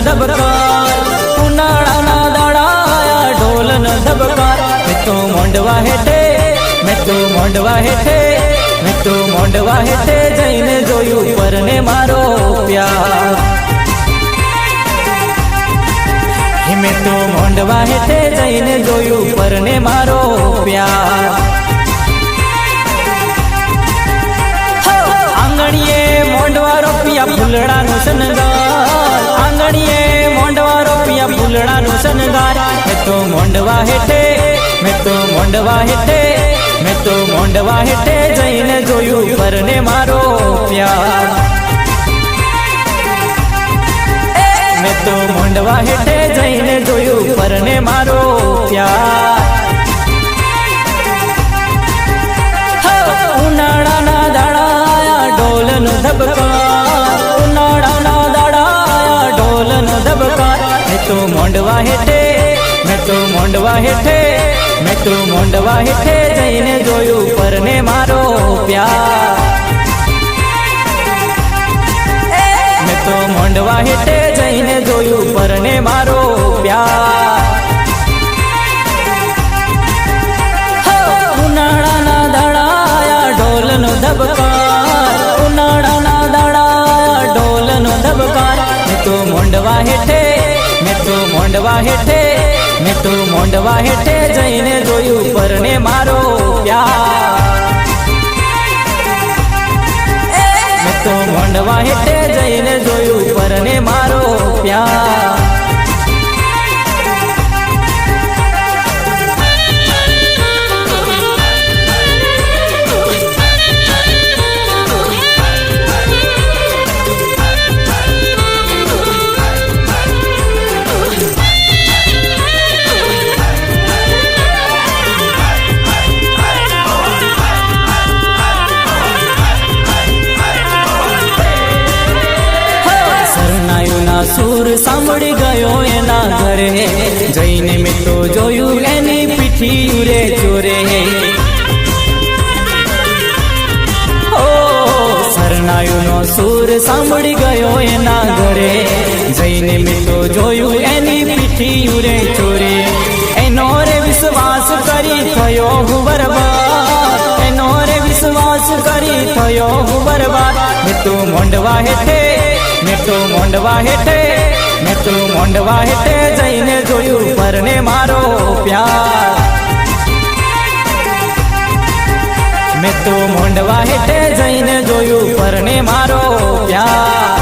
ધબકાર, ઉનાળાના દાડા આયા ઢોલનો ધબકાર. મેં તો મોંડવા હેઠે, મેં તો મોંડવા હેઠે, મેં તો મોંડવા હેઠે જઈને જોયું પરને મારો પ્યાર. મેં તો મોંડવા હેઠે જઈને જોયું પરને મારો પ્યાર. આંગણીએ મોંડવા રોપિયા ફૂલડાનું શણગાર, આંગણીએ મોંડવા રોપિયા ફૂલડાનું શણગાર. મેં તો મોંડવા હેઠે, મેં તો મોંડવા હેઠે, મેં તો મોંડવા હેઠે જઈને જોયું પરને મારો પ્યાર. મેં તો મોંડવા હેઠે જઈને જોયું પરને મારો પ્યાર. ઉનાળાના દાડા આયા ઢોલનો ધબકાર, ઉનાળાના દાડા આયા ઢોલનો ધબકાર. મેં તો મોંડવા હેઠે, મેં તો મોંડવા હેઠે, મેં તો મોંડવા હેઠે જઈને જોયું પરને મારો પ્યાર. મેં તો મોંડવા હેઠે જઈને જોયું પરને મારો પ્યાર. ઉનાળાના દાડા આયા ઢોલનો ધબકાર, ઉનાળાના દાડા આયા ઢોલનો ધબકાર. મેં તો મોંડવા હેઠે, મેં તો મોંડવા હેઠે, મેં તો મોંડવા હેઠે જઈને જોયું પરને મારો પ્યાર. મેં તો મોંડવા હેઠે જઈને જોયું પરને મારો પ્યાર. સુર સાંભળી ગયો એના ઘરે જઈને મેં તો જોયું એની પીઠી રે ચોરે. ઓ શરણાયુનો સુર સાંભળી ગયો એના ઘરે જઈને મેં તો જોયું એની પીઠી રે ચોરે. એનો રે વિશ્વાસ કરી થયો હું બરબાદ, એનો રે વિશ્વાસ કરી થયો હું બરબાદ. મેં તો મોંડવા હેઠે, મેં તો મોંડવા હેઠે, મેં તો મોંડવા હેઠે જઈને જોયું પરને મારો પ્યાર. મેં તો મોંડવા હેઠે જઈને જોયું પરને મારો પ્યાર.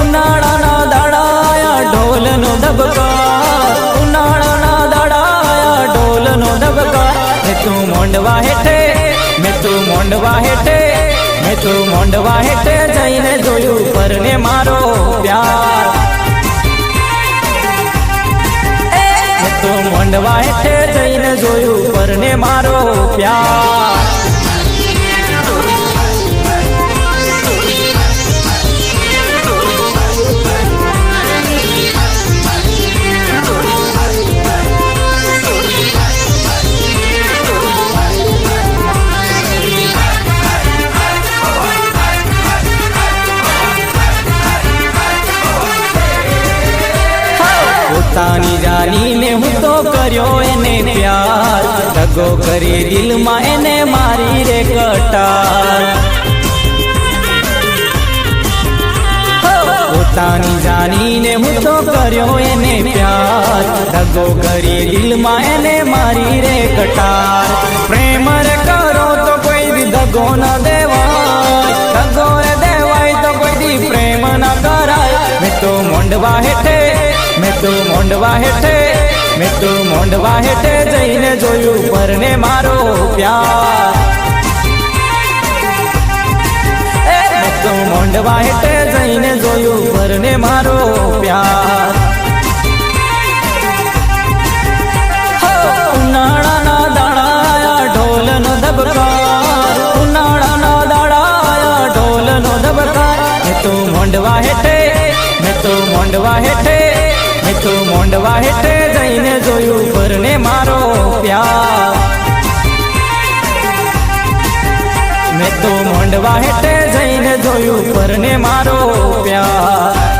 ઉનાળાના દાડા આયા ઢોલનો ધબકાર, ઉનાળાના દાડા આયા ઢોલનો ધબકાર. મેં તો મોંડવા હેઠે, મેં તો મોંડવા હેઠે, મેં તો મોંડવા હેઠે જઈને જોયું પરને મારો પ્યાર. મેં તો મોંડવા હેઠે જઈને જોયું પરને મારો પ્યાર. પોતાની જાનીને હું તો કર્યો એને પ્યાર, દગો કરી દિલમાં એને મારી રે કટાર. પોતાની જાનીને હું તો કર્યો એને પ્યાર, દગો કરી દિલમાં એને મારી રે કટાર. પ્રેમ રે કરો તો કોઈ દી દગો ન દેવાય, દગો રે દેવાય તો કોઈ દી પ્રેમ ન કરાય. મેં તો મોંડવા હેઠે, મેં તો મોંડવા હેઠે, મેં તો મોંડવા હેઠે જઈને જોયું પરને મારો પ્યાર. મેં તો મોંડવા હેઠે જઈને જોયું પરને મારો પ્યાર. ઉનાળાના દાડા આયા ઢોલનો ધબકાર, ઉનાળાના દાડા આયા ઢોલનો ધબકાર. મેં તો મોંડવા હેઠે, મેં તો મોંડવા હેઠે, મેં તો મોંડવા હેઠે જઈને જોયું પરને મારો પ્યાર. મેં તો મોંડવા હેઠે જઈને જોયું પરને મારો પ્યાર.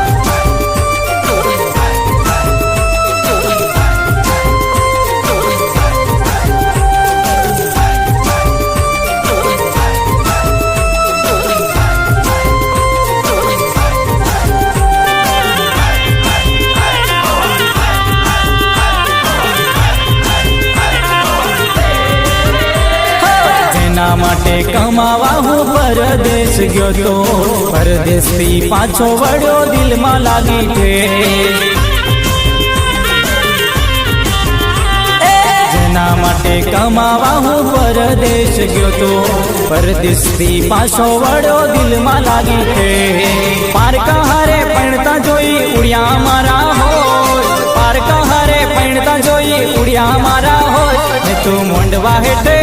એના માટે કમાવા હું પરદેશ ગયો તો, પરદેશથી પાછો વળ્યો દિલમાં લાગી ઠેસ. જેના માટે કમાવા હું પરદેશ ગયો તો, પરદેશથી પાછો વળ્યો દિલમાં લાગી ઠેસ. પારકા હારે પૈણતા જોઈ ઉડ્યા મારા હોય, પારકા હારે પૈણતા જોઈ ઉડ્યા મારા હોય. મેં તો મોંડવા હેઠે,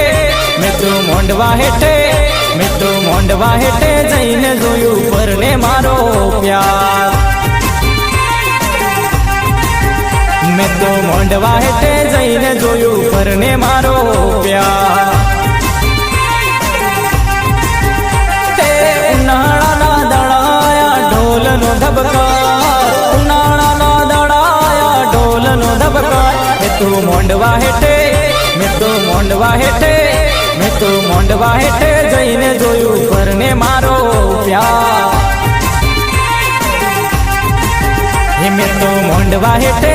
મેં તો મોંડવા હેઠે, મેં તો મોંડવા હેઠે જઈને જોયું પરને મારો પ્યાર. મેં તો મોંડવા હેઠે જઈને જોયું પરને મારો પ્યાર. ઉનાળાના દડાયા ઢોલનો ધબકાર, ઉનાળાના દડાયા ઢોલનો ધબકાર. મેં તો મોંડવા હેઠે, મેં તો મોંડવા હેઠે, મેં તો મોંડવા હેઠે જઈને જોયું પરને મારો પ્યાર. મેં તો મોંડવા હેઠે